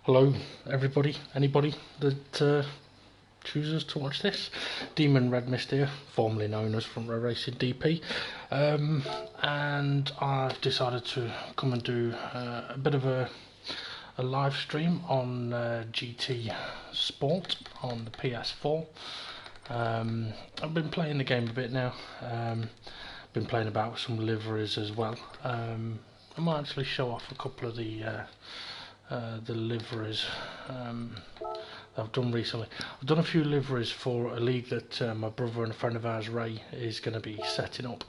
Hello, everybody, anybody that chooses to watch this. Demon Red Mist here, formerly known as Front Row Racing DP, and I've decided to come and do a bit of a live stream on GT Sport on the PS4. I've been playing the game a bit now, been playing about with some liveries as well. I might actually show off a couple of the liveries that I've done recently. I've done a few liveries for a league that my brother and a friend of ours, Ray, is going to be setting up,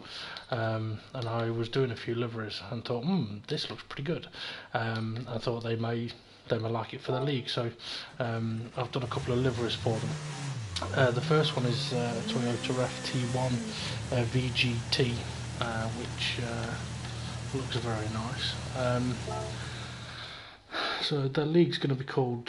and I was doing a few liveries and thought, this looks pretty good. I thought they may like it for the league, so I've done a couple of liveries for them. The first one is Toyota FT1 VGT, which looks very nice. So the league's going to be called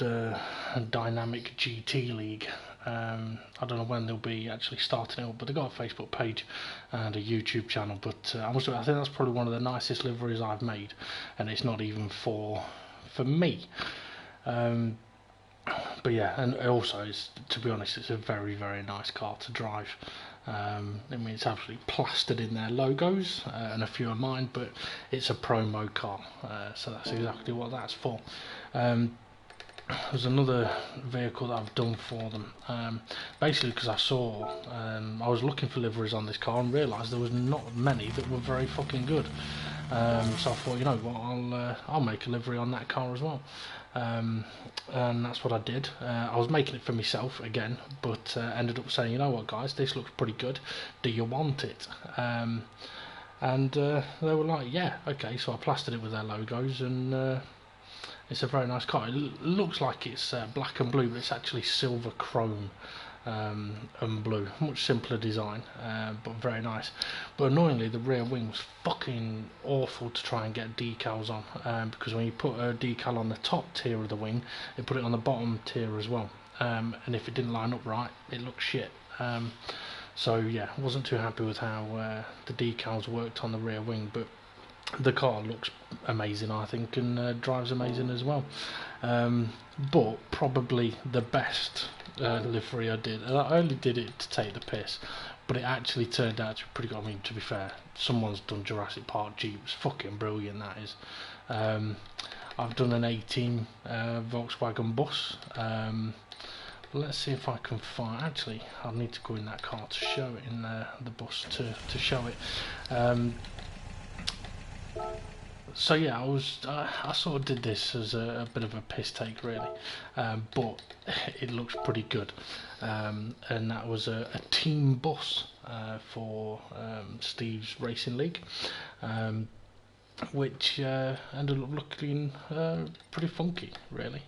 Dynamic GT League. I don't know when they'll be actually starting it up, but they've got a Facebook page and a YouTube channel. But I think that's probably one of the nicest liveries I've made, and it's not even for me. But yeah, and also, to be honest, it's a very, very nice car to drive. I mean, it's absolutely plastered in their logos, and a few of mine, but it's a promo car, so that's exactly what that's for. There's another vehicle that I've done for them, basically because I was looking for liveries on this car and realised there was not many that were very fucking good. So I thought, you know what, I'll make a livery on that car as well. And that's what I did. I was making it for myself again, but ended up saying, you know what, guys, this looks pretty good. Do you want it? And they were like, yeah, okay. So I plastered it with their logos, and it's a very nice car. It looks like it's black and blue, but it's actually silver chrome and blue. Much simpler design, but very nice. But annoyingly, the rear wing was fucking awful to try and get decals on, because when you put a decal on the top tier of the wing, it put it on the bottom tier as well, and if it didn't line up right, it looked shit. So yeah, I wasn't too happy with how the decals worked on the rear wing, but the car looks amazing, I think, and drives amazing as well. But probably the best livery I did, and I only did it to take the piss, but it actually turned out to be pretty good. I mean, to be fair, someone's done Jurassic Park Jeep. It's fucking brilliant, that is. I've done an 18 Volkswagen bus. Let's see if I can find. Actually, I'll need to go in that car to show it, in the bus to show it. So yeah, I sort of did this as a bit of a piss take, really, but it looks pretty good. And that was a team bus for Steve's Racing League, which ended up looking pretty funky, really.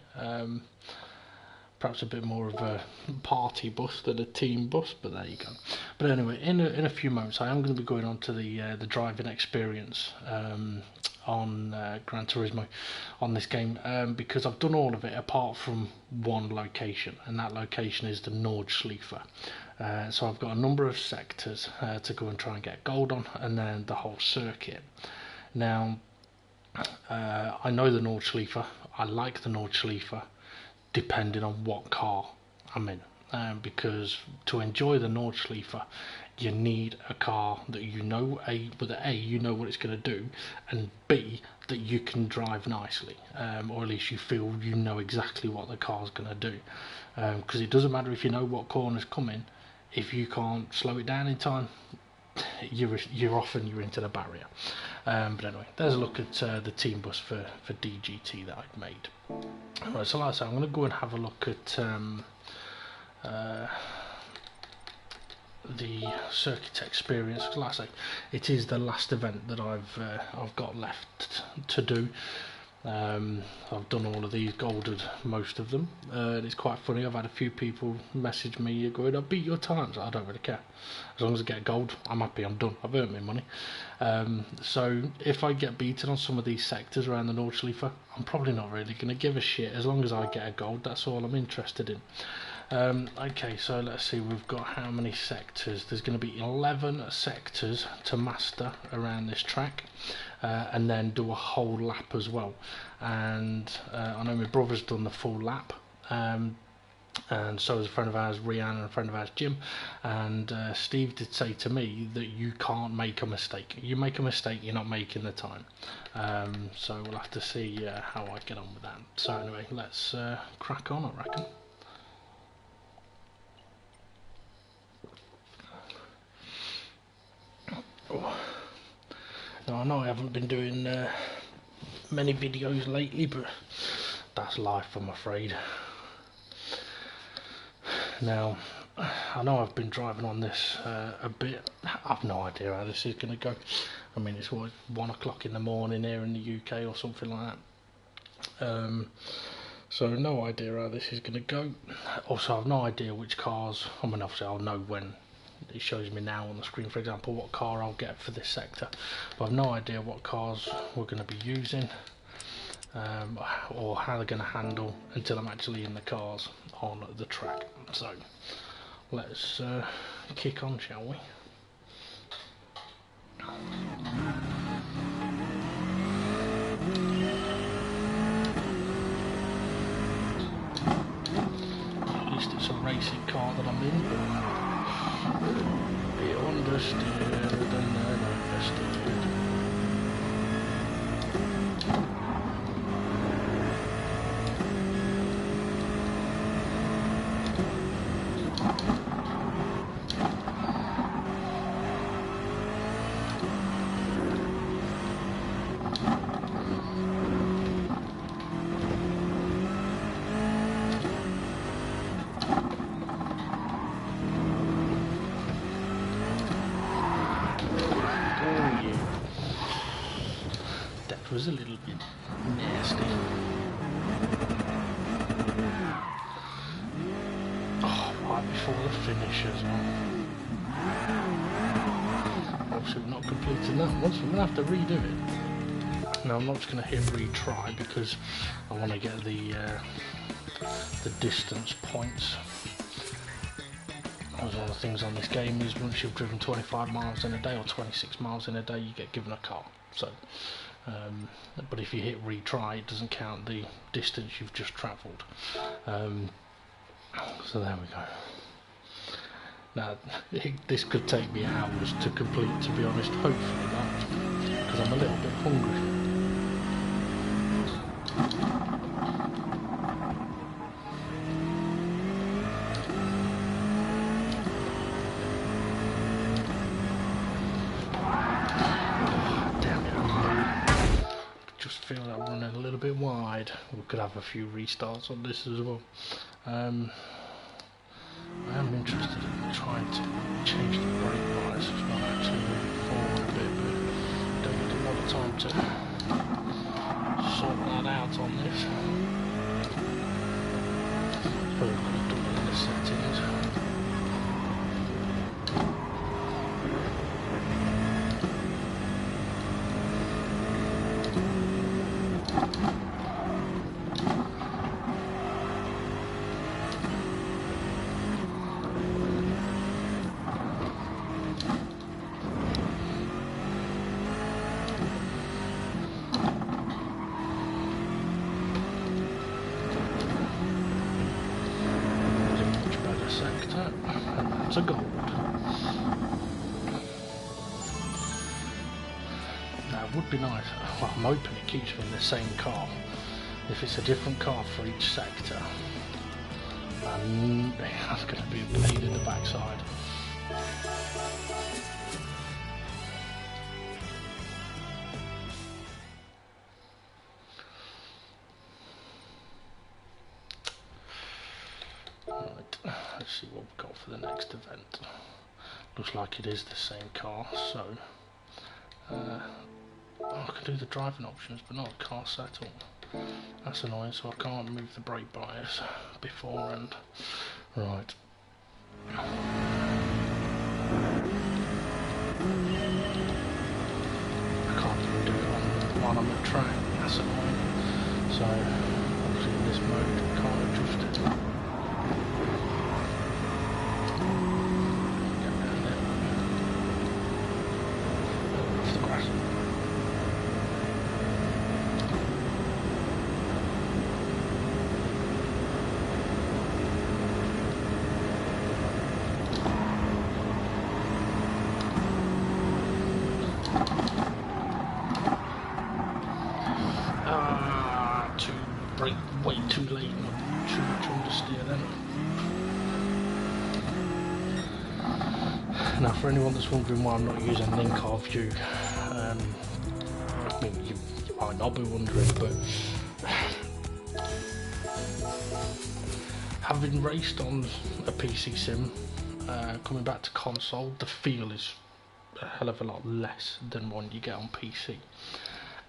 Perhaps a bit more of a party bus than a team bus, but there you go. But anyway, in a few moments, I am going to be going on to the driving experience on Gran Turismo on this game, because I've done all of it apart from one location, and that location is the Nordschleife. So I've got a number of sectors to go and try and get gold on, and then the whole circuit. Now, I know the Nordschleife. I like the Nordschleife, depending on what car I'm in, because to enjoy the Nordschleife, you need a car that you know, you know what it's going to do, and B, that you can drive nicely, or at least you feel you know exactly what the car's going to do, because it doesn't matter if you know what corner's coming. If you can't slow it down in time, you're off and you're into the barrier. But anyway, there's a look at the team bus for DGT that I'd made. Right, so like I say, I'm going to go and have a look at the circuit experience. Like I say, it is the last event that I've got left to do. I've done all of these, golded most of them, and it's quite funny. I've had a few people message me going, "I beat your times." I don't really care, as long as I get gold, I'm happy. I'm done. I've earned my money. So if I get beaten on some of these sectors around the Nordschleife, I'm probably not really going to give a shit. As long as I get a gold, that's all I'm interested in. Okay, so let's see, we've got how many sectors. There's going to be 11 sectors to master around this track, and then do a whole lap as well. And I know my brother's done the full lap, and so is a friend of ours, Rian, and a friend of ours, Jim. And Steve did say to me that you can't make a mistake. You make a mistake, you're not making the time. So we'll have to see how I get on with that. So anyway, let's crack on, I reckon. Now I know I haven't been doing many videos lately, but that's life, I'm afraid. Now, I know I've been driving on this a bit. I've no idea how this is going to go. I mean, it's what, 1 o'clock in the morning here in the UK or something like that. So no idea how this is going to go. Also, I've no idea which cars. I mean, obviously I'll know when it shows me now on the screen, for example, what car I'll get for this sector, but I've no idea what cars we're going to be using, or how they're going to handle until I'm actually in the cars on the track. So let's kick on, shall we? At least it's a racing car that I'm in, but be understood and understood. Was a little bit nasty. Oh, right before the finish as well. Obviously we're not completing that one, so we're going to have to redo it. Now I'm not just going to hit retry because I want to get the distance points. One of the things on this game is once you've driven 25 miles in a day or 26 miles in a day, you get given a car. So but if you hit retry, it doesn't count the distance you've just travelled. So there we go. Now this could take me hours to complete, to be honest. Hopefully not, because I'm a little bit hungry. Feel that I'm running a little bit wide. We could have a few restarts on this as well. I am interested in trying to change the brake bias as well, actually moving forward a bit, but don't get a lot of time to sort that out on this. Suppose we could have done it in the settings. A gold. Now it would be nice, well, I'm hoping it keeps me in the same car. If it's a different car for each sector, and that's going to be a pain in the backside. Let's see what we've got for the next event. Looks like it is the same car, so I can do the driving options but not the car setup. That's annoying, so I can't move the brake bias beforehand. Right. I can't even do it while I'm at track, that's annoying. So obviously in this mode I can't adjust it. Now, for anyone that's wondering why I'm not using an in-car view, I mean, you might not be wondering, but having raced on a PC sim, coming back to console, the feel is a hell of a lot less than one you get on PC.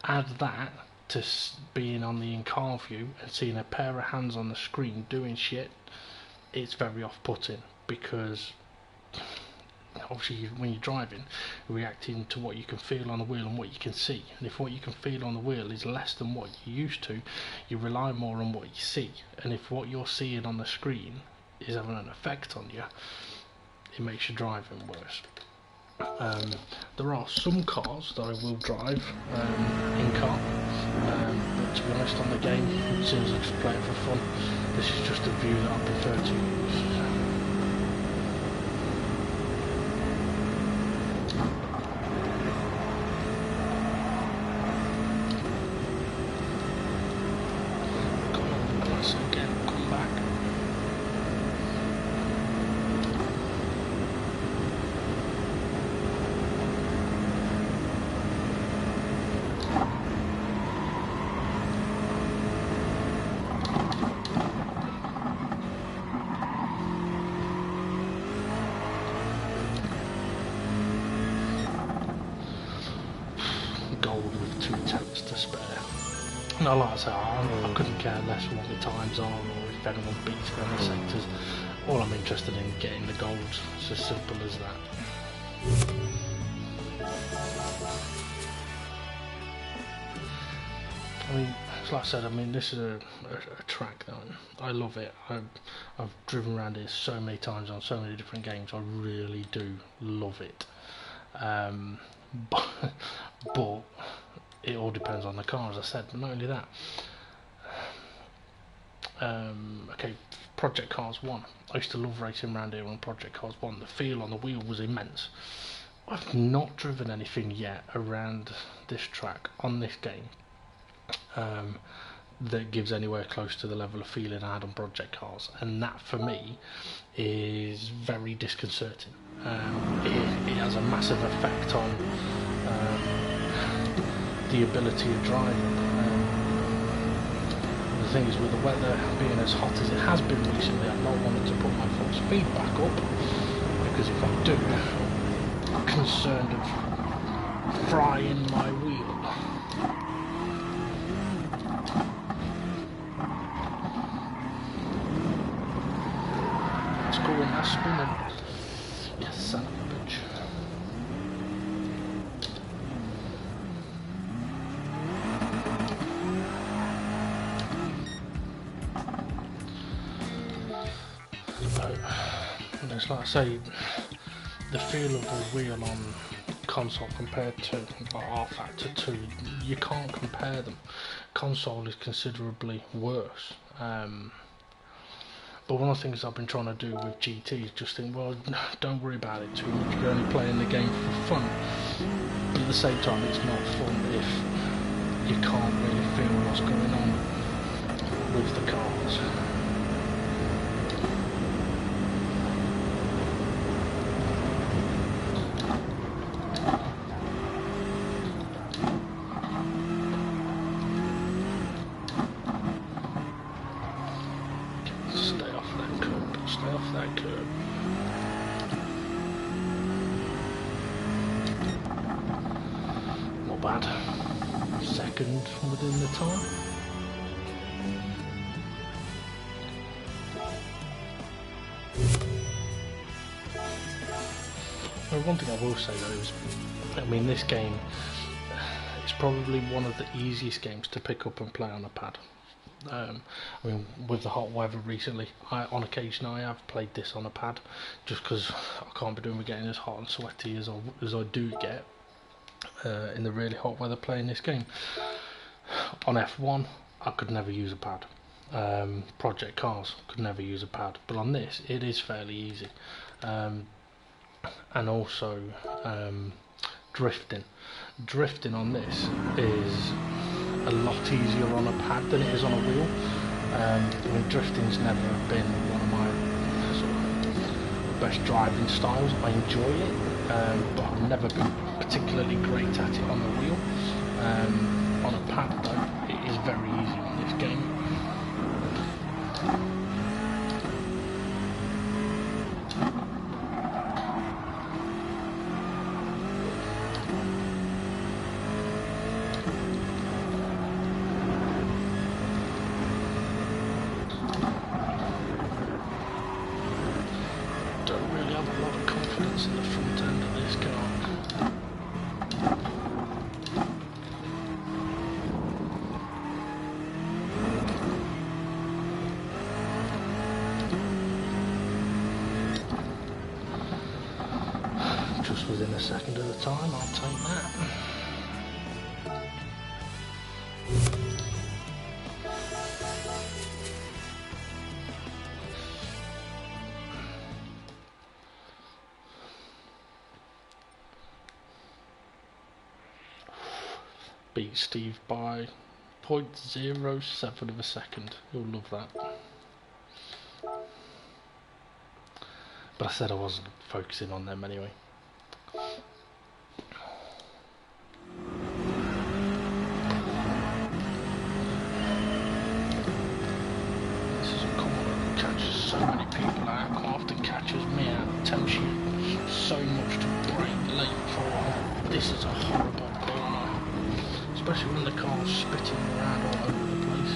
Add that to being on the in-car view and seeing a pair of hands on the screen doing shit, it's very off-putting, because obviously when you're driving, you're reacting to what you can feel on the wheel and what you can see, and if what you can feel on the wheel is less than what you're used to, you rely more on what you see, and if what you're seeing on the screen is having an effect on you, it makes your driving worse. There are some cars that I will drive in car, but to be honest, on the game, as soon as I just play it for fun, this is just a view that I prefer to use. No, like I say, I couldn't care less what the times are or if anyone beats me on the sectors. All I'm interested in getting the golds. It's as simple as that. I mean, like I said, this is a track that I love it. I've driven around here so many times on so many different games. I really do love it. But it all depends on the car, as I said. But not only that, okay, Project Cars 1. I used to love racing around here on Project Cars 1. The feel on the wheel was immense. I've not driven anything yet around this track on this game that gives anywhere close to the level of feeling I had on Project Cars, and that for me is very disconcerting. It has a massive effect on the ability of driving. The thing is, with the weather being as hot as it has been recently, I've not wanted to put my full speed back up, because if I do, I'm concerned of frying my wheel. Let's go in that spinning. Yes, son of a bitch. And it's like I say, the feel of the wheel on console compared to R-Factor 2, you can't compare them. Console is considerably worse. But one of the things I've been trying to do with GT is just think, well, don't worry about it too much, you're only playing the game for fun. But at the same time, it's not fun if you can't really feel what's going on with the cars. Stay off that curb. Not bad. Second within the time. Well, one thing I will say though is, this game is probably one of the easiest games to pick up and play on a pad. With the hot weather recently, on occasion I have played this on a pad, just because I can't be doing with getting as hot and sweaty as I do get in the really hot weather playing this game. On F1, I could never use a pad. Project Cars could never use a pad, but on this it is fairly easy. And also drifting on this is a lot easier on a pad than it is on a wheel. Drifting's never been one of my sort of best driving styles. I enjoy it, but I've never been particularly great at it on the wheel. On a pad though, it is very easy on this game. Don't really have a lot of confidence in the front end of this car. Just within a second of the time, I'll take that. Beat Steve by 0.07 of a second. You'll love that. But I said I wasn't focusing on them anyway. This is a corner that catches so many people out, quite often catches me out, tempts you so much to brake late for. This is a horrible corner, especially when the car's spitting around all over the place.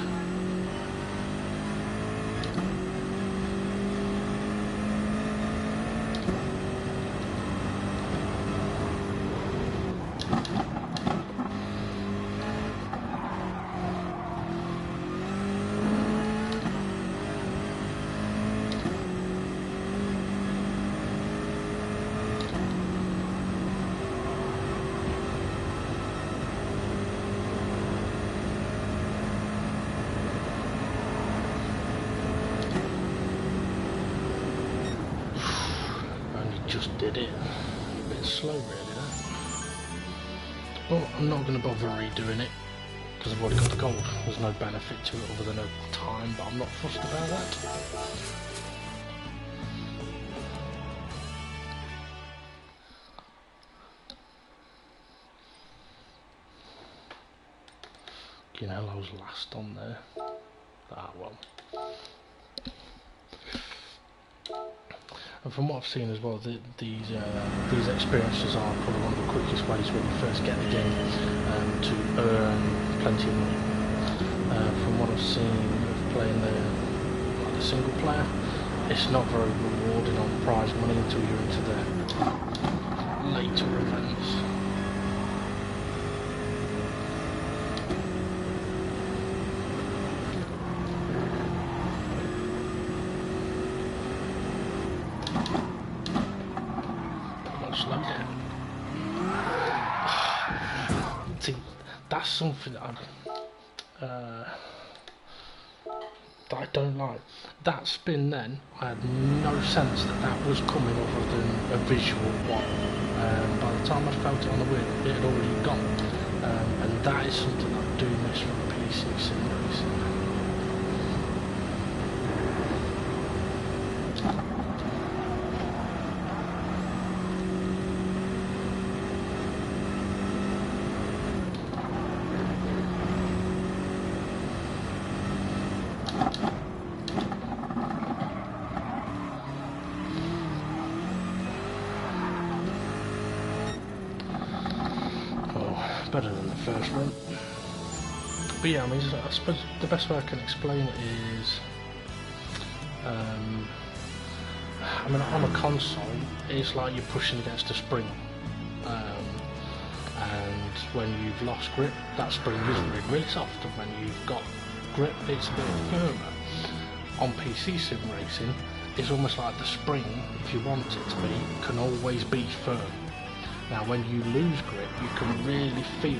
Just did it. A bit slow really that. But I'm not going to bother redoing it because I've already got the gold. There's no benefit to it other than a time, but I'm not fussed about that. You know, I was last on there. Ah well. And from what I've seen as well, these experiences are probably one of the quickest ways when you first get the game to earn plenty of money. From what I've seen of playing the single player, it's not very rewarding on prize money until you're into the later events. See, that's something that I don't like. That spin then, I had no sense that that was coming other than a visual one. By the time I felt it on the wheel, it had already gone. And that is something I do miss from PC sim racing. Better than the first one. But yeah, I mean, I suppose the best way I can explain it is, I mean, on a console, it's like you're pushing against a spring, and when you've lost grip, that spring is really soft, and when you've got grip, it's a bit firmer. On PC sim racing, it's almost like the spring, if you want it to be, can always be firm. Now when you lose grip, you can really feel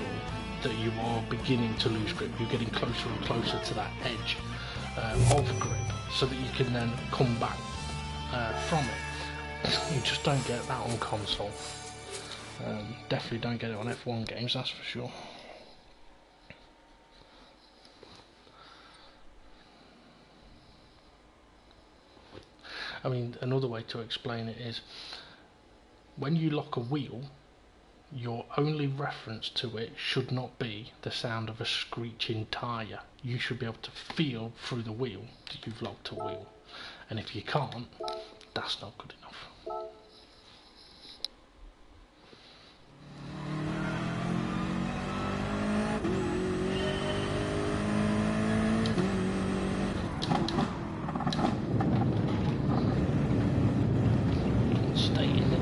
that you are beginning to lose grip. You're getting closer and closer to that edge of grip, so that you can then come back from it. You just don't get that on console. Definitely don't get it on F1 games, that's for sure. I mean, another way to explain it is when you lock a wheel, your only reference to it should not be the sound of a screeching tyre. You should be able to feel through the wheel that you've locked a wheel. And if you can't, that's not good enough.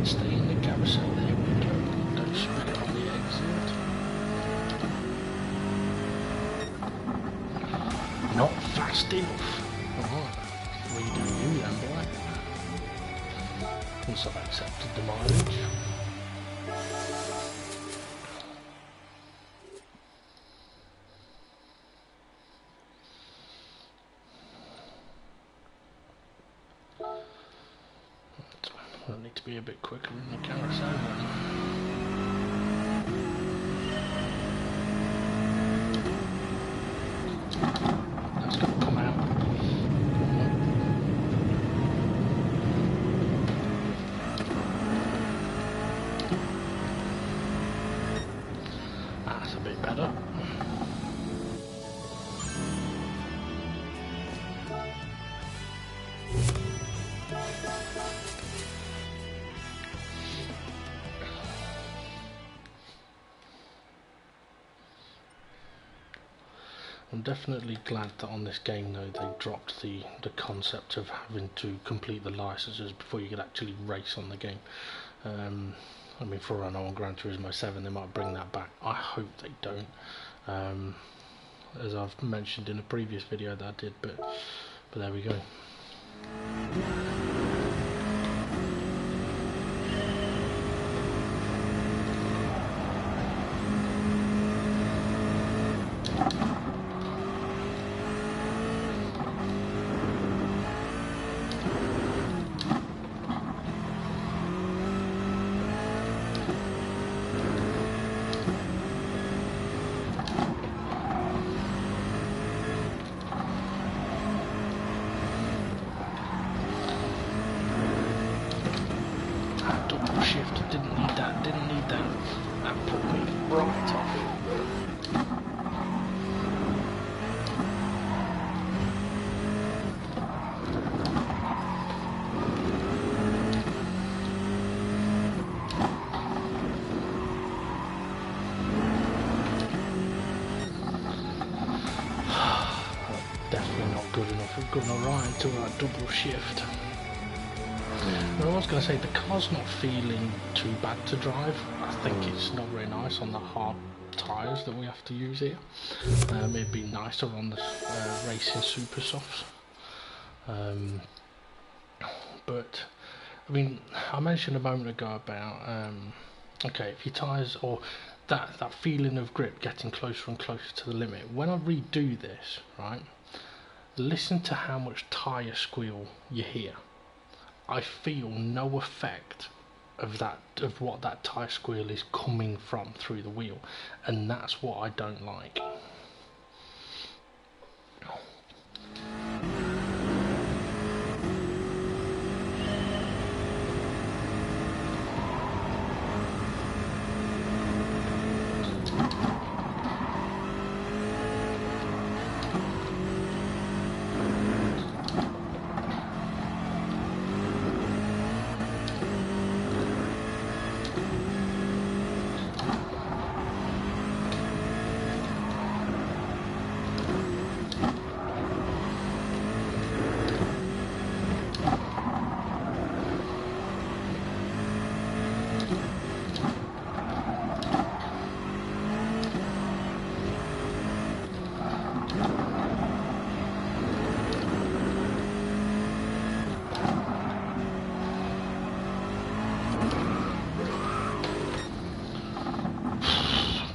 Stay in the carousel, there we go. Don't spin it on the exit. Not fast enough. Alright, redo you then, boy. Once I've accepted the mileage. I'll need to be a bit quicker in the carousel. That's going to come out. That's a bit better. I'm definitely glad that on this game though they dropped the concept of having to complete the licenses before you could actually race on the game. I mean, for all I know on Gran Turismo 7 they might bring that back. I hope they don't, as I've mentioned in a previous video that I did, but there we go. Didn't need that. That put me right off. Definitely not good enough. We've gone right into that double shift. I was going to say, the car's not feeling too bad to drive. I think it's not very nice on the hard tyres that we have to use here. It'd be nicer on the racing super softs. But, I mean, I mentioned a moment ago about, okay, if your tyres, or that feeling of grip getting closer and closer to the limit. When I redo this, right, listen to how much tyre squeal you hear. I feel no effect of what that tyre squeal is coming from through the wheel, and that's what I don't like.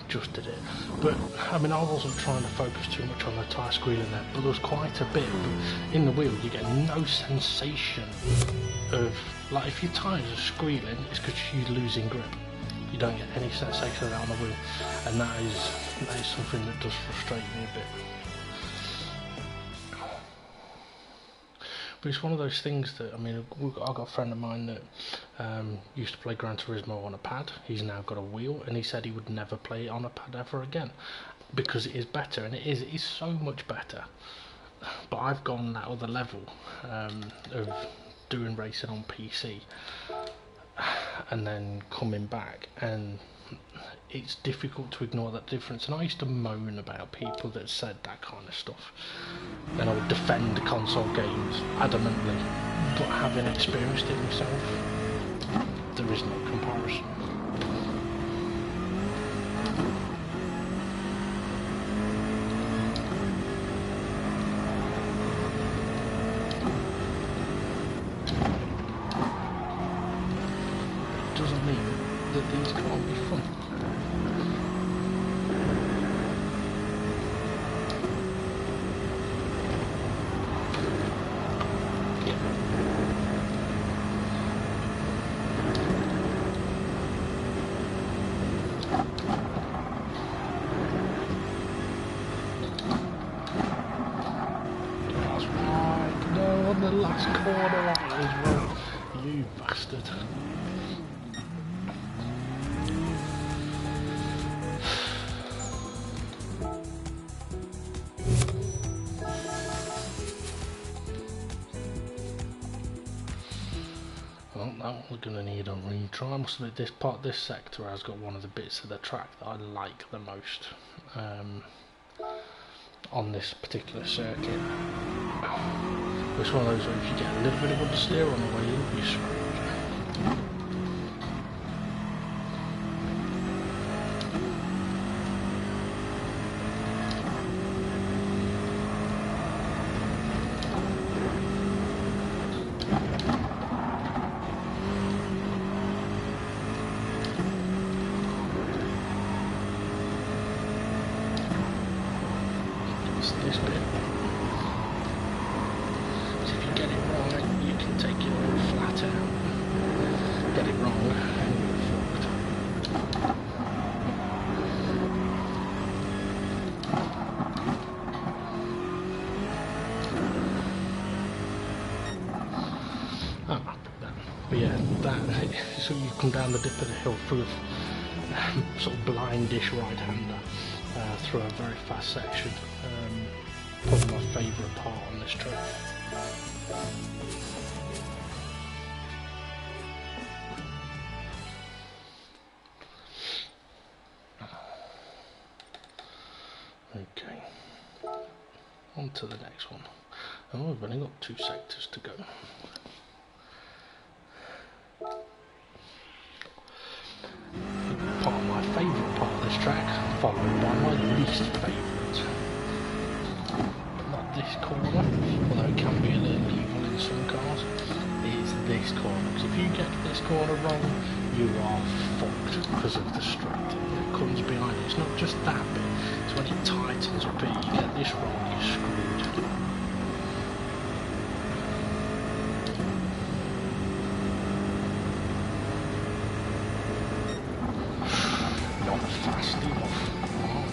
Just did it, but I mean, I wasn't trying to focus too much on the tyre squealing there, but there was quite a bit. In the wheel you get no sensation of, like, if your tyres are squealing, it's because you're losing grip. You don't get any sensation of that on the wheel, and that is something that does frustrate me a bit. But it's one of those things that, I mean, I've got a friend of mine that used to play Gran Turismo on a pad. He's now got a wheel, and he said he would never play it on a pad ever again because it is better, and it is so much better. But I've gone that other level of doing racing on PC and then coming back, and it's difficult to ignore that difference. And I used to moan about people that said that kind of stuff, and I would defend console games adamantly, but having experienced it myself, there is no comparison. It doesn't mean that these can't be fun. The last corner of it as well, you bastard. Well, that one's going to need a retry. I must admit, this sector has got one of the bits of the track that I like the most on this particular circuit. It's one of those where if you get a little bit of understeer on the way in, you're screwed. It's this bit. Get it right, you can take your own flat out. Get it wrong, and you're fucked. I'm happy with that. But yeah, so you come down the dip of the hill through a sort of blindish right-hander through a very fast section. Probably my favourite part on this trip. Okay, on to the next one. Oh, we've only got 2 sectors to go. Part of my favourite part of this track, followed by my least favourite. Not this corner, although it can be a little evil in some cars. It's this corner, because if you get this corner wrong, you are fucked because of the straight that comes behind it. It's not just that bit, it's when it tightens up here. You get this wrong, you're screwed. Not fast enough. Oh,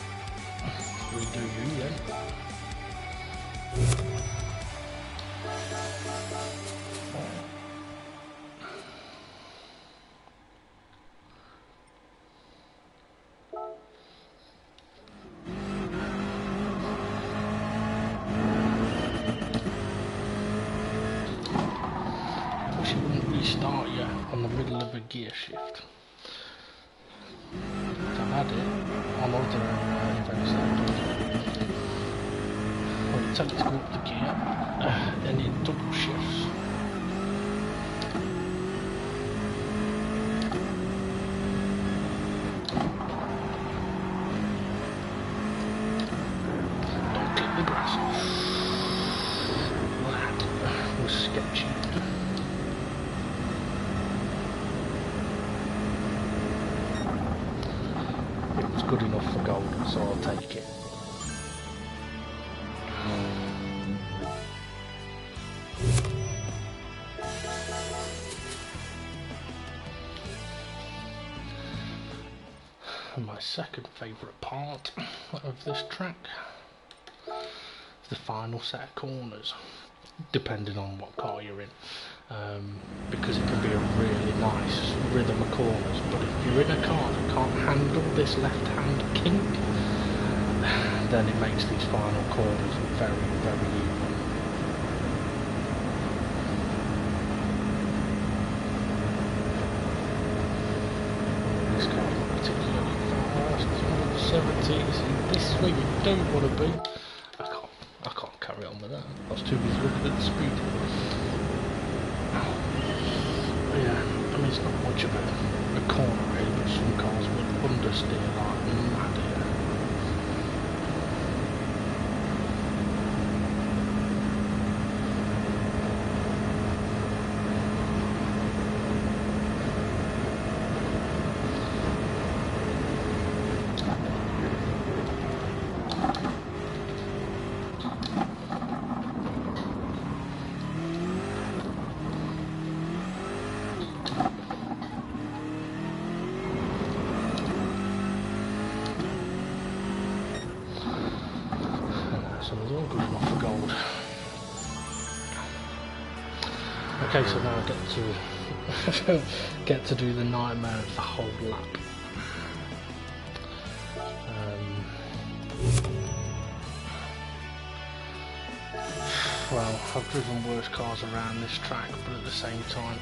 we do you then. She wouldn't restart you on the middle of a gear shift. I've had it on other events that I've done. When you tell it to go up the gear, then it double shifts. Don't clip the grass. That was sketchy. Good enough for gold, so I'll take it. And my second favourite part of this track is the final set of corners. depending on what car you're in, because it can be a really nice rhythm of corners. But if you're in a car that can't handle this left-hand kink, then it makes these final corners very, very even. This car is not particularly fast. 170s. This is where you don't want to be. I can't carry on with that. I was too busy looking at the speed. But yeah, I mean, it's not much of a corner really, but some cars would understeer like mad here. Okay, so now I get to do the nightmare of the whole lap. Well, I've driven worse cars around this track, but at the same time,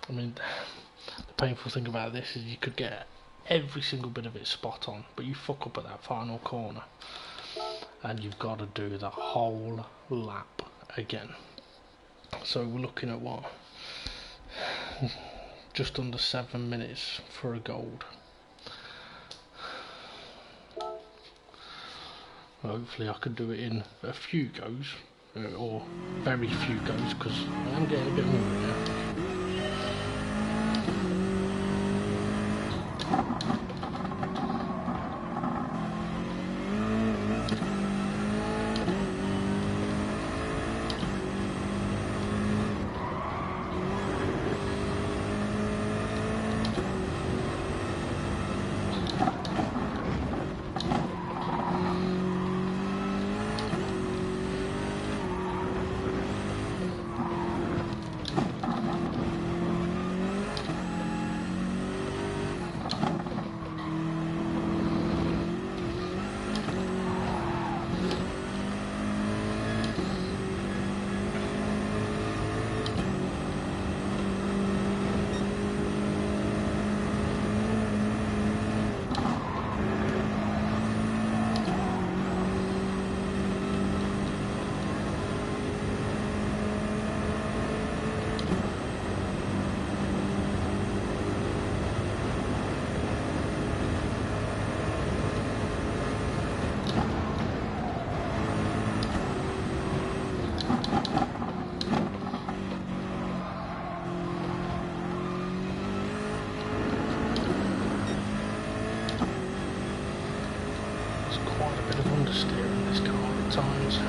I mean, the painful thing about this is you could get every single bit of it spot on, but you fuck up at that final corner, and you've got to do the whole lap again. So we're looking at what? Just under 7 minutes for a gold. Hopefully I could do it in a few goes, or very few goes, because I am getting a bit hungry now. Understeering this car at times.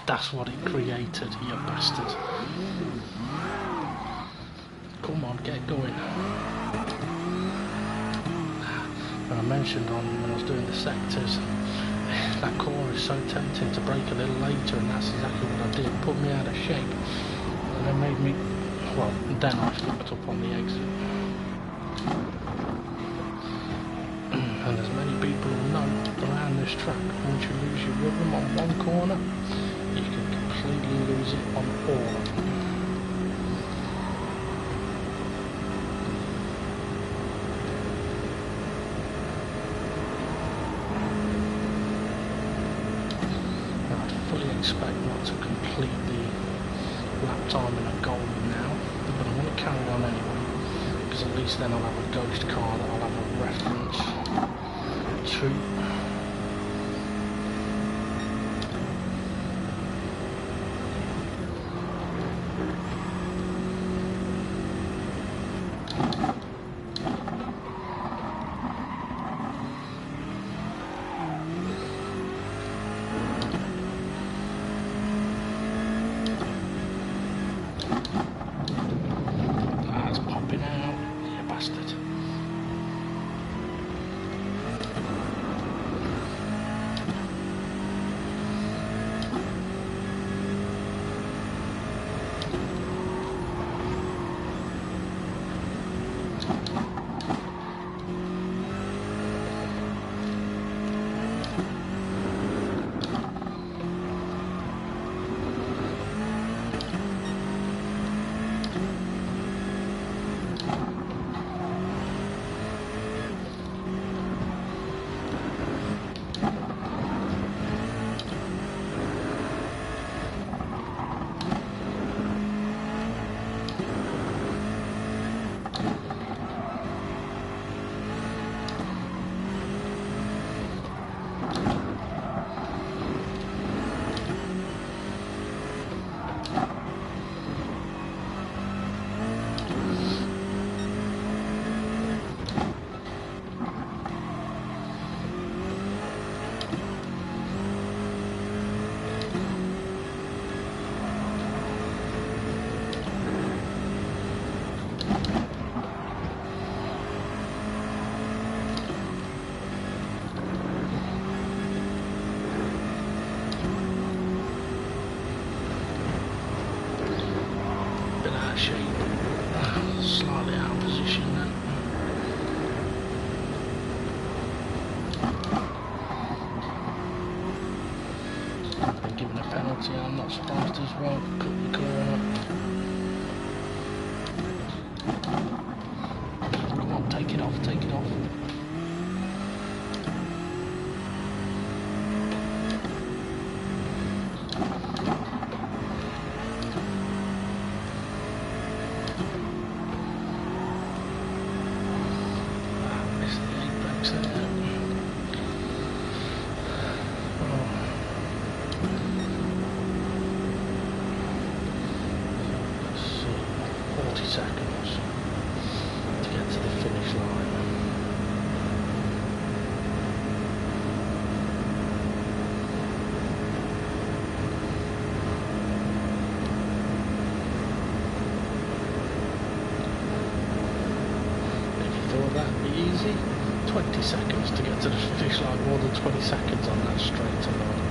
That's what it created, you bastard. Come on, get going. And I mentioned when I was doing the sectors, that corner is so tempting to brake a little later, and that's exactly what I did. Put me out of shape, and it made me, well, then I fucked up on the exit. And as many people will know around this track, once you lose your rhythm on one corner, you can completely lose it on all of them. Expect not to complete the lap time in a golden now, but I want to carry on anyway, because at least then I'll have a ghost car that I'll have a reference to. Slightly out of position then. Been given a penalty, I'm not surprised as well. Cut the corner. Come on, take it off, take it off. Seconds to get to the finish line. If you thought that'd be easy, 20 seconds to get to the finish line, more than 20 seconds on that straight line.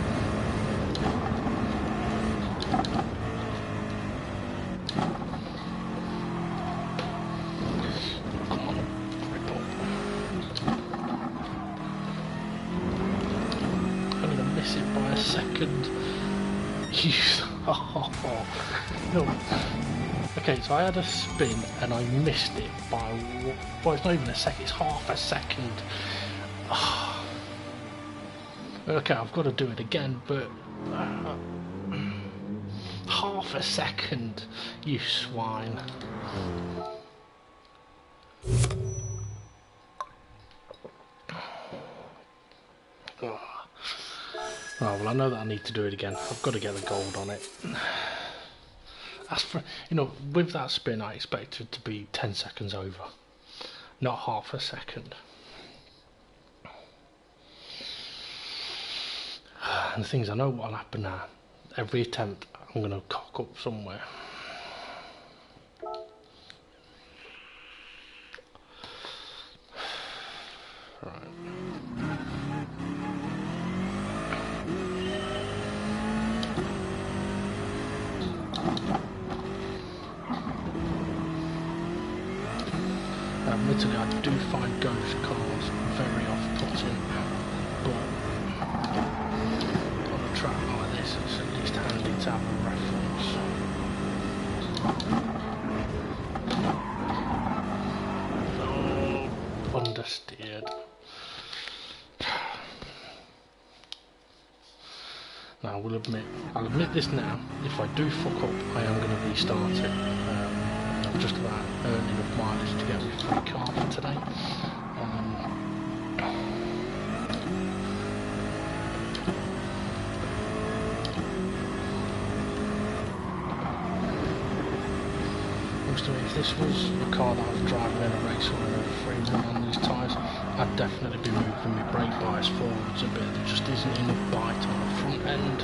It by a second. No. Okay, so I had a spin and I missed it by, well, it's not even a second, it's half a second. Okay, I've got to do it again, but half a second, you swine. Oh, well, I know that I need to do it again. I've got to get the gold on it. As for, with that spin, I expected it to be 10 seconds over, not half a second. And the things, I know what'll happen now. Every attempt, I'm going to cock up somewhere. Right. admittedly I do find ghost cars very off-putting, but on a track like this it's at least handy to have a reference. Oh, understeered. Now I'll admit this now, if I do fuck up I am going to restart it. I'm just about earning enough mileage to get me a free car for today. If this was a car that I was driving in a race or in a free run on these tyres, I'd definitely be moving my brake bias forwards a bit. There just isn't enough bite on the front end.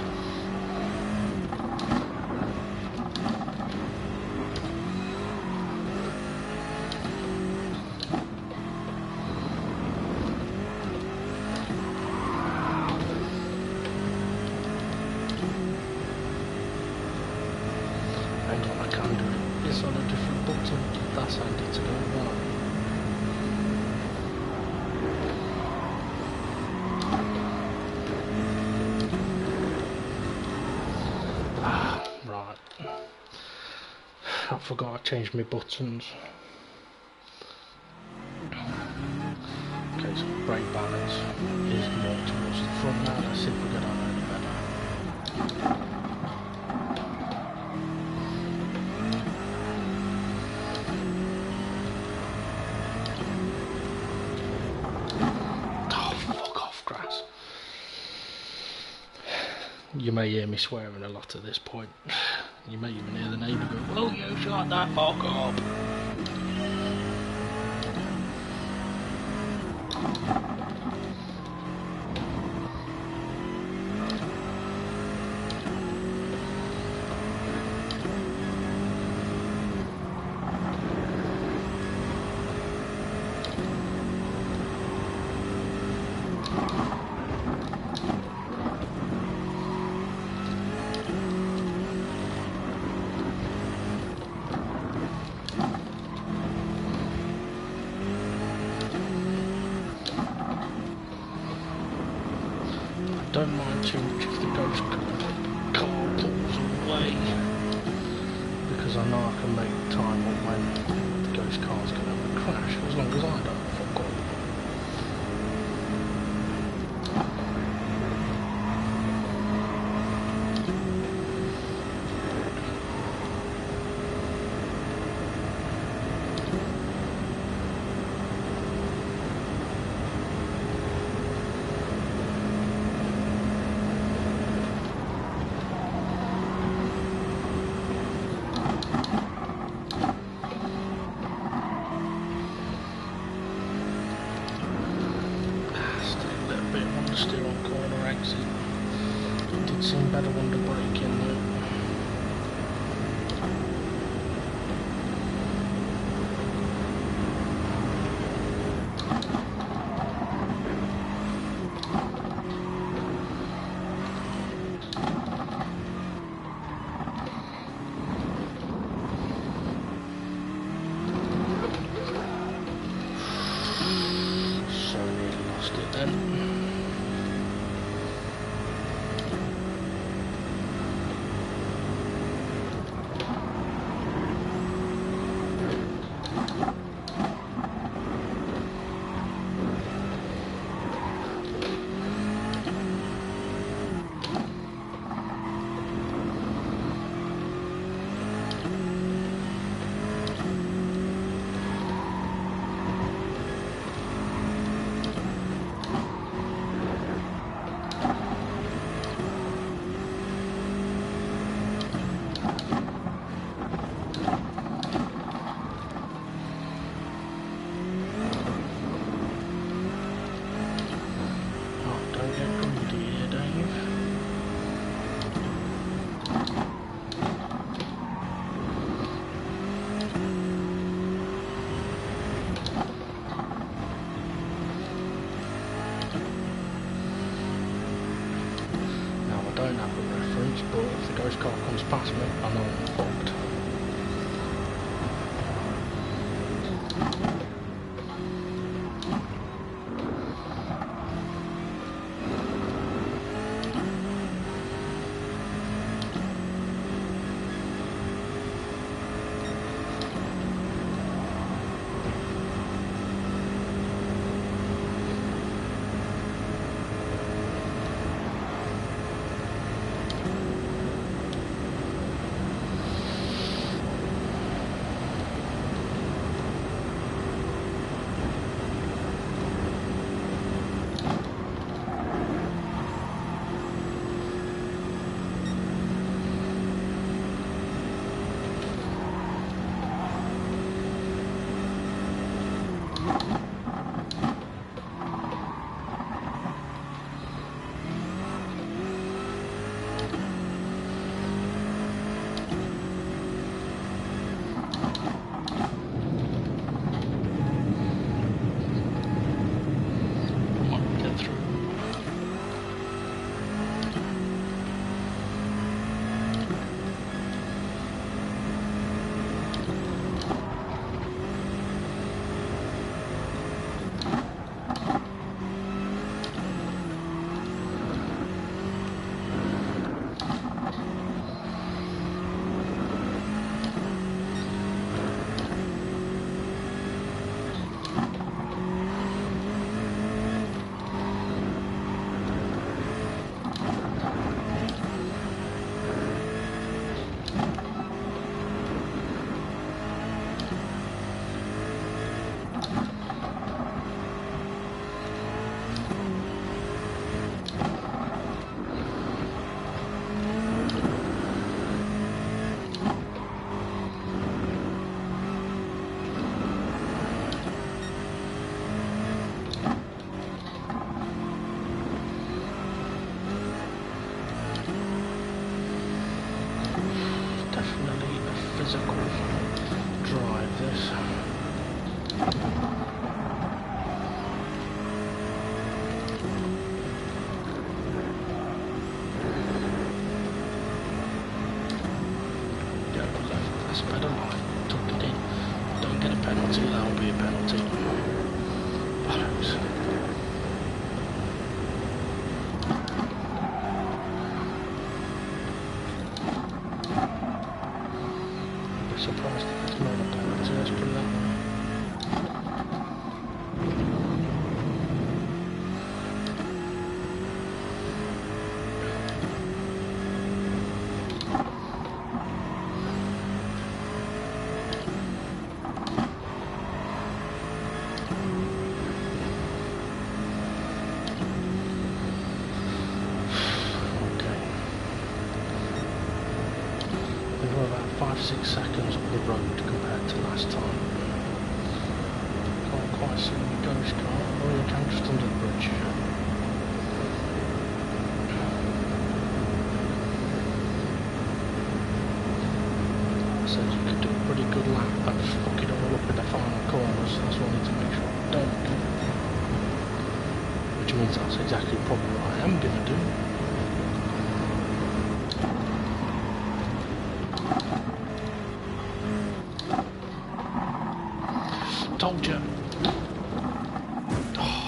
Hang on, I can do it. It's on a different button. That's handy to know. Right. I forgot I changed my buttons. Okay, so brake balance is more towards the front now. Let's see if we get on any better. You may hear me swearing a lot at this point. You may even hear the neighbour go, "Will you shut that fuck up?" Don't mind too much if the ghost car pulls away, because I know I can make time up when the ghost car's going to have a crash, as long as I don't fuck up. Still on corner exit. It did seem better under braking though. So nearly lost it then. Don't have a reference, but if the ghost car comes past me, I know I'm fucked. definitely a physical drive, this. Go left, that's a better line. Tuck it in. Don't get a penalty, that'll be a penalty. Bollocks. Surprised if it's not a penalty, let's put it that way. We're about 5-6 seconds on the road compared to last time. Can't quite see the ghost car. Oh, you can just under the bridge. Says you could do a pretty good lap, but fuck it all up in the final corners. That's what I need to make sure I don't do. Which means that's exactly probably what I am going to do. Told you. Oh.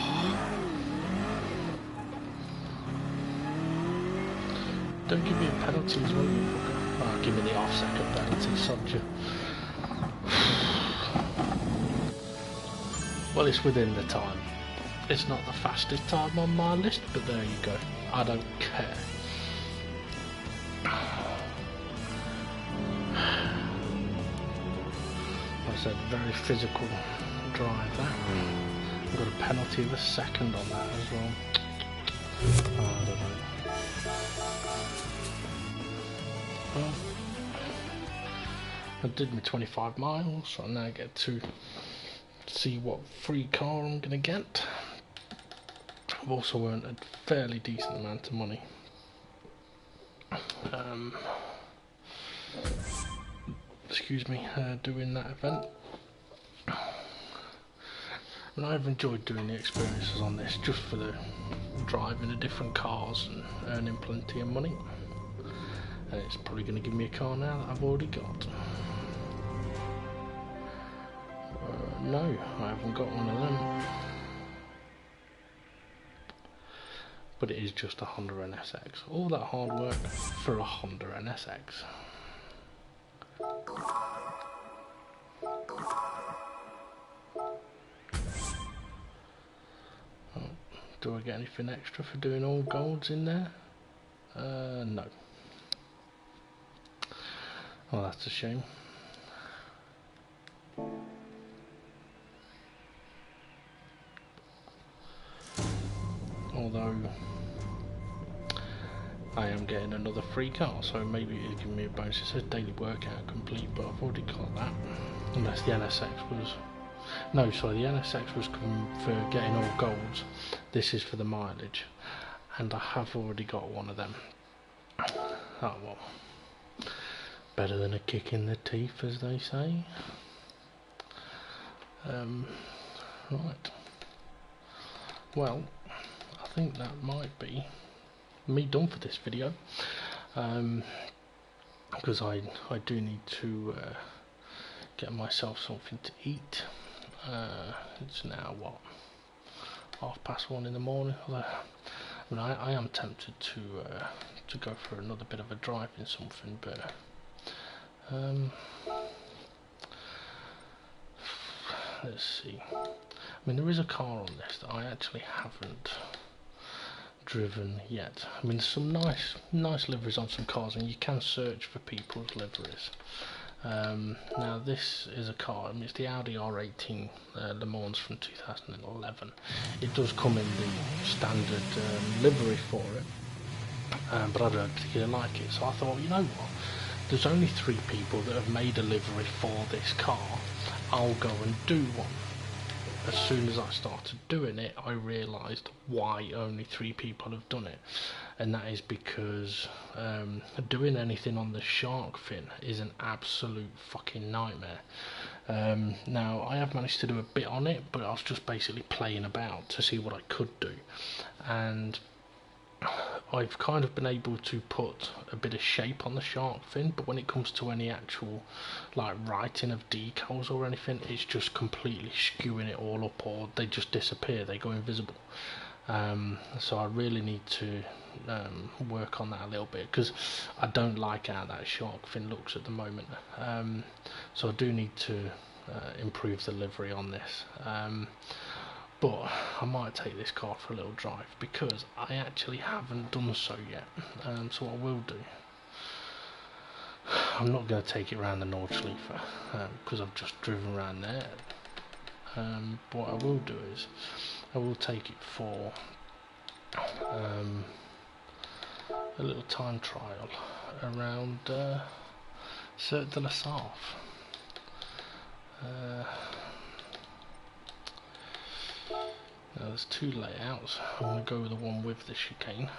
Don't give me a penalty as well, you fucker. Oh, give me the half-second penalty, sod you. Well, it's within the time. It's not the fastest time on my list, but there you go. I don't care. I said very physical drive there. I've got a penalty of a second on that as well. Oh, I don't know. Well, I did my 25 miles, so I now get to see what free car I'm going to get. I've also earned a fairly decent amount of money. Excuse me, doing that event. And I've enjoyed doing the experiences on this just for the driving the different cars and earning plenty of money. And it's probably going to give me a car now that I've already got. No, I haven't got one of them. But it is just a Honda NSX. All that hard work for a Honda NSX. Oh, do I get anything extra for doing all golds in there? No. Oh, that's a shame. Although I am getting another free car, so maybe it'll give me a bonus. It says daily workout complete, but I've already got that. Unless the NSX was... No, sorry, the NSX was for getting all golds. This is for the mileage. And I have already got one of them. Oh well. Better than a kick in the teeth, as they say. Right. Well, I think that might be me done for this video, because I do need to get myself something to eat. It's now what, 1:30 in the morning. I mean, I am tempted to go for another bit of a drive in something, but let's see. I mean, there is a car on this that I actually haven't driven yet. I mean, there's some nice liveries on some cars, and you can search for people's liveries. Now this is a car, I mean, it's the Audi R18 Le Mans from 2011. It does come in the standard livery for it, but I don't particularly like it, so I thought, you know what, there's only 3 people that have made a livery for this car, I'll go and do one. as soon as I started doing it, I realised why only 3 people have done it, and that is because doing anything on the shark fin is an absolute fucking nightmare. Now, I have managed to do a bit on it, but I was just basically playing about to see what I could do, and I've kind of been able to put a bit of shape on the shark fin, but when it comes to any actual like writing of decals or anything, it's just completely skewing it all up, or they just disappear, they go invisible. So I really need to work on that a little bit, because I don't like how that shark fin looks at the moment. So I do need to improve the livery on this. But I might take this car for a little drive, because I actually haven't done so yet. So what I will do, I'm not going to take it around the Nordschleife, because I've just driven around there. But what I will do is I will take it for a little time trial around Cirque de la Sarthe. Now there's 2 layouts. I'm going to go with the one with the chicane.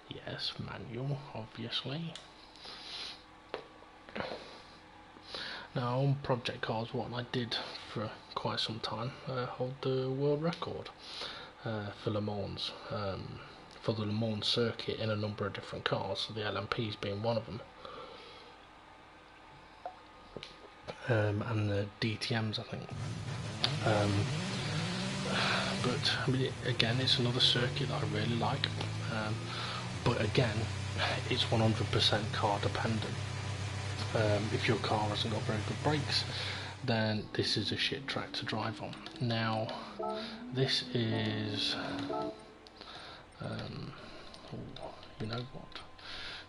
Yes, manual, obviously. Now on project cars, what I did for quite some time, hold the world record for Le Mans, for the Le Mans circuit in a number of different cars, so the LMPs being one of them. And the DTMs, I think. But I mean, again, it's another circuit that I really like. But again, it's 100% car dependent. If your car hasn't got very good brakes, then this is a shit track to drive on. Now, this is, you know what?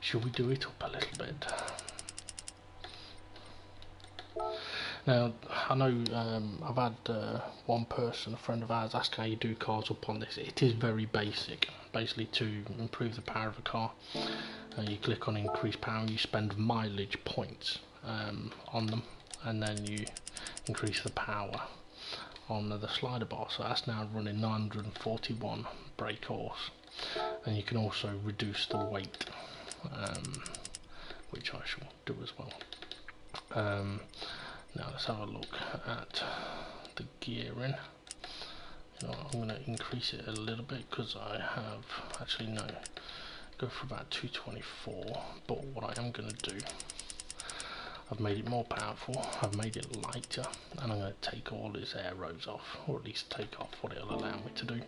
Should we do it up a little bit? Now, I know I've had one person, a friend of ours, ask how you do cars up on this. It is very basic. Basically, to improve the power of a car, you click on increase power, you spend mileage points on them, and then you increase the power on the slider bar. So that's now running 941 brake horse, and you can also reduce the weight, which I shall do as well. Now let's have a look at the gearing. You know, I'm going to increase it a little bit, because I have actually no, go for about 224. But what I am going to do, I've made it more powerful, I've made it lighter, and I'm going to take all its arrows off, or at least take off what it'll allow me to do. I'm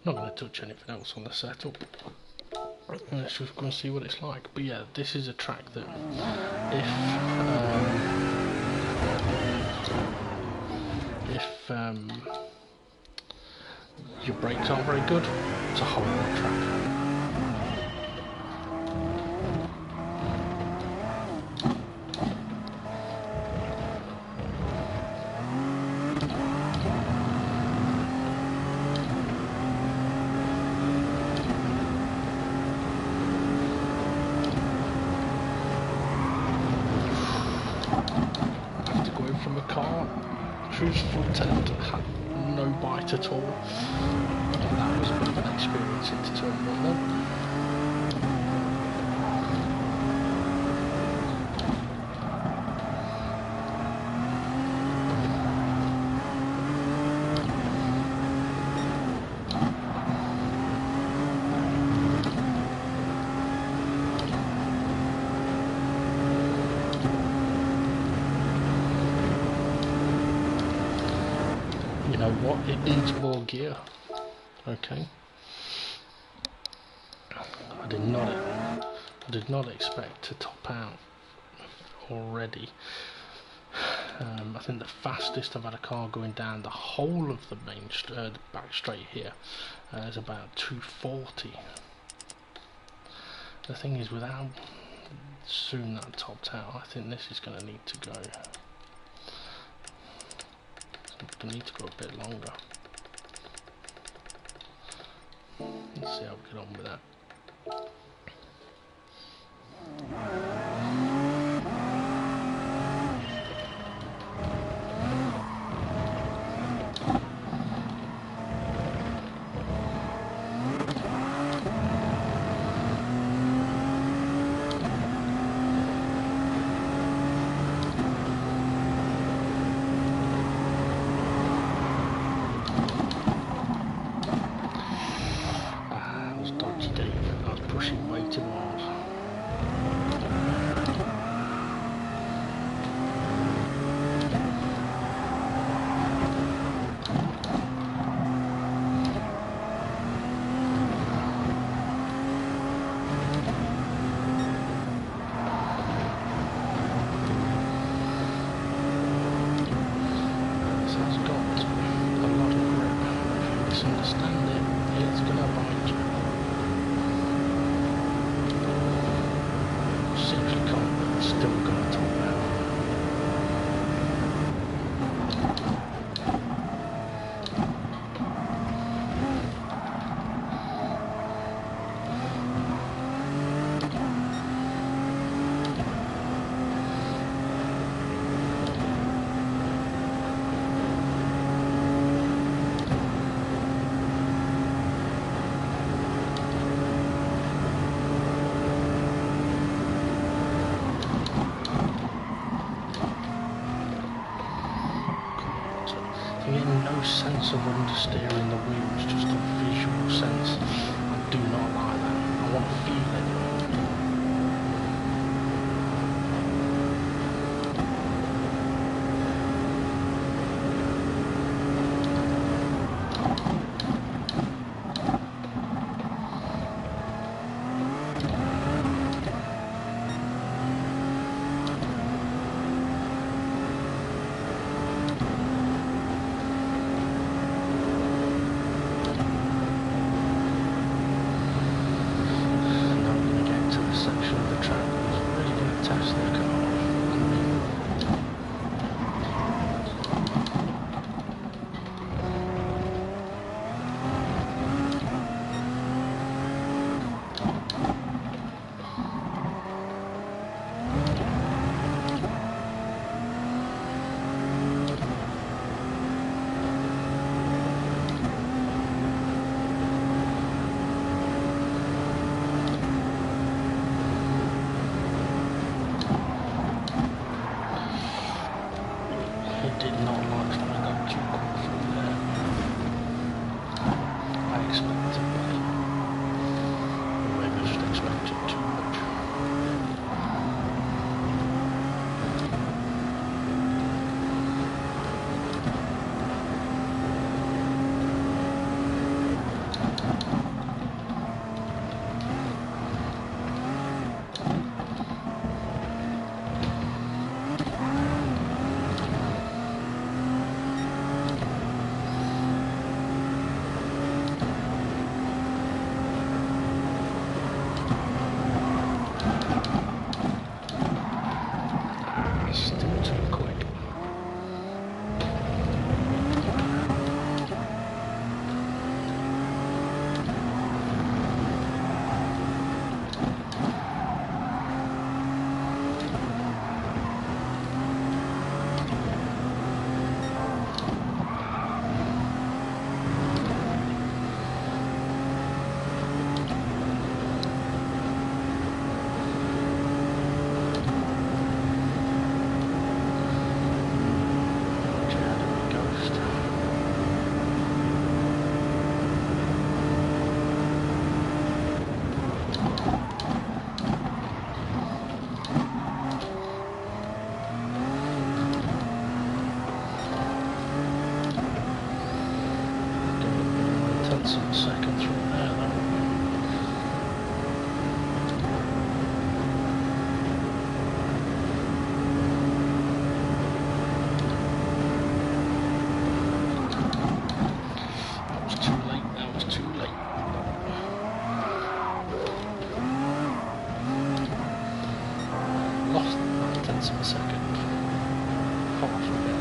not going to touch anything else on the setup. Let's just go and see what it's like. But yeah, this is a track that if your brakes aren't very good, it's a horrible track. After going from a car whose front end had no bite at all, and that was a bit of an experience into turn 1 then. You know what, it needs more gear. Okay. I did not expect to top out already. I think the fastest I've had a car going down the whole of the the back straight here is about 240. The thing is, with how soon that topped out, I think this is going to need to go. It's going to need to go a bit longer. Let's see how we get on with that. still got a top there. I'm getting no sense of understeering the wheels, just a visual sense. I do not like that. I want to feel it. Did not like that I got too quick through there. I expected better. Or maybe I just expected too much. Still too quick. Some second through there though. That was too late, that was too late. Lost 9/10 of a second. Far from there.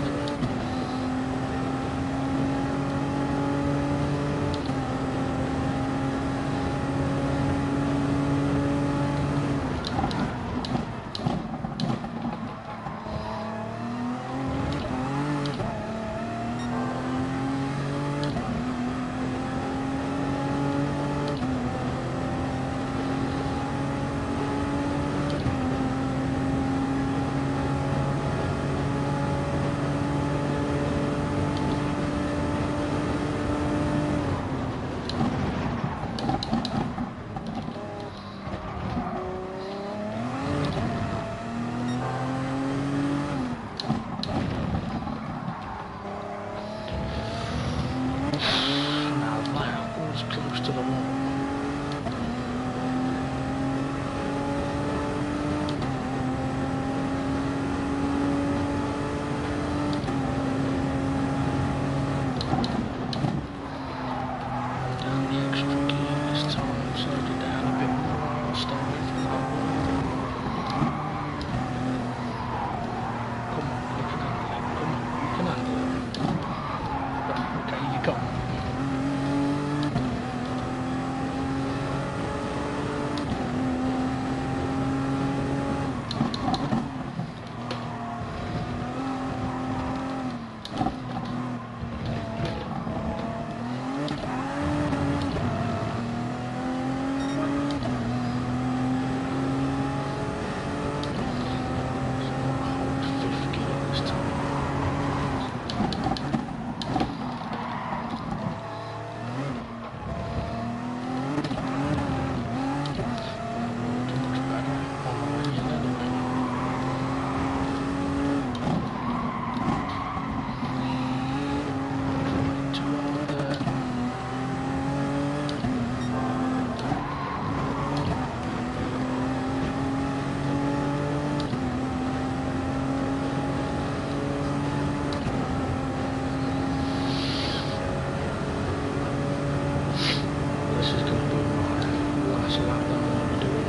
faster lap than I'm going to be doing.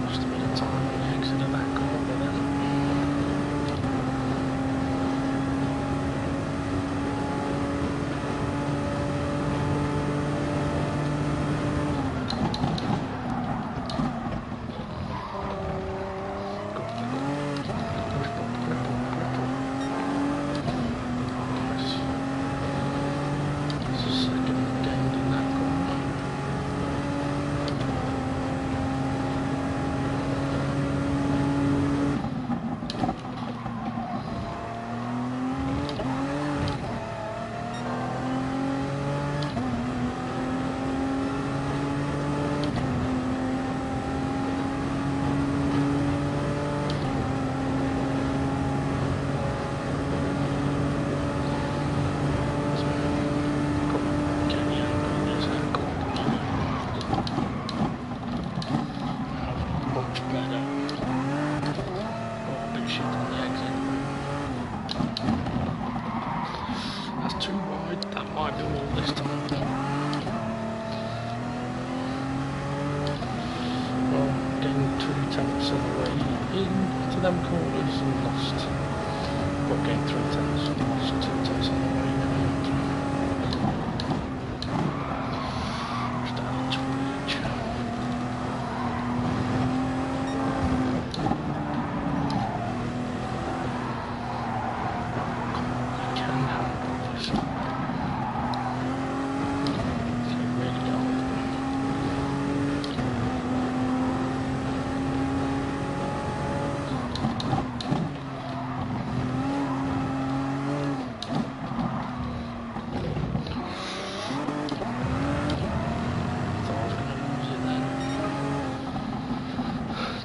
Just a bit of time on the exit of that corner then. Attempts on the way into them corners and lost. Well, gained 3 tenths and lost 2 tenths on the way out. Just added to each. You can handle this. So really get on with it.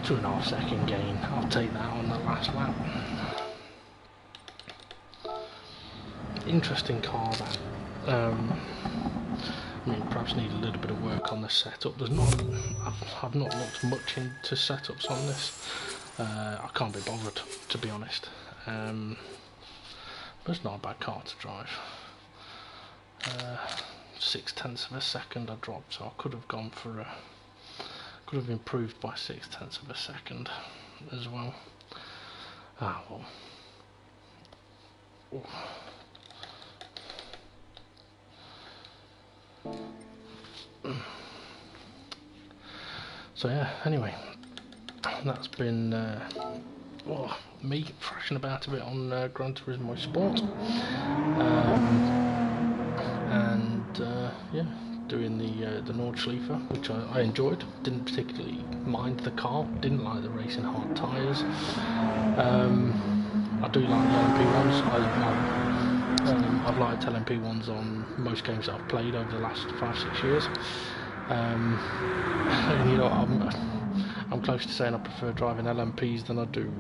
Two and a half second gain. I'll take that on the last lap. Interesting car that. I mean, perhaps need a little bit of work on the setup. There's not. I've not looked much into setups on this. I can't be bothered, to be honest. But it's not a bad car to drive. 0.6 of a second I dropped, so I could have gone for a. Could have improved by 0.6 of a second as well. Ah well. Ooh. So yeah, anyway, that's been me thrashing about a bit on Gran Turismo Sport, and yeah, doing the Nordschleife, which I enjoyed. Didn't particularly mind the car, didn't like the racing hard tyres. I do like the LMP ones. I've liked LMP ones on most games that I've played over the last 5-6 years. And you know, I'm close to saying I prefer driving LMPs than I do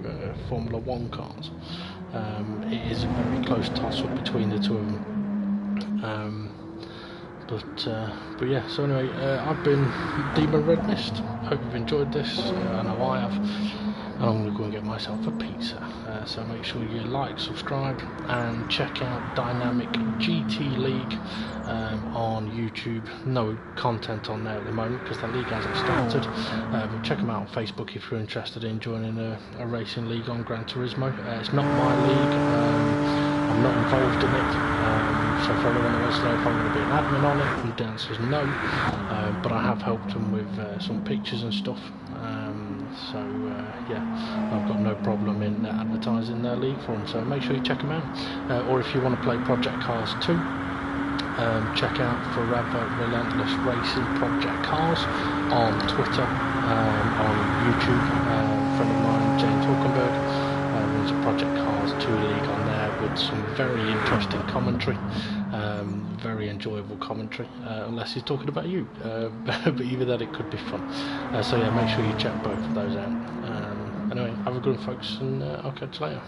Formula 1 cars. It is a very close toss-up between the two of them. But yeah, so anyway, I've been Demon Red Mist. Hope you've enjoyed this. I know I have. And I'm going to go and get myself a pizza. So make sure you like, subscribe, and check out Dynamic GT League on YouTube. No content on there at the moment because the league hasn't started. But check them out on Facebook if you're interested in joining a racing league on Gran Turismo. It's not my league. I'm not involved in it. So for anyone that wants to know if I'm going to be an admin on it, the answer is no. But I have helped them with some pictures and stuff. Yeah, I've got no problem in advertising their league for them. So make sure you check them out. Or if you want to play Project Cars 2, check out Forever Relentless Racing Project Cars on Twitter, on YouTube. A friend of mine, James Hulkenberg, runs a Project Cars 2 league on there with some very interesting commentary, very enjoyable commentary, unless he's talking about you, but even then it could be fun. So yeah, make sure you check both of those out. Anyway, have a good one folks, and I'll catch you later.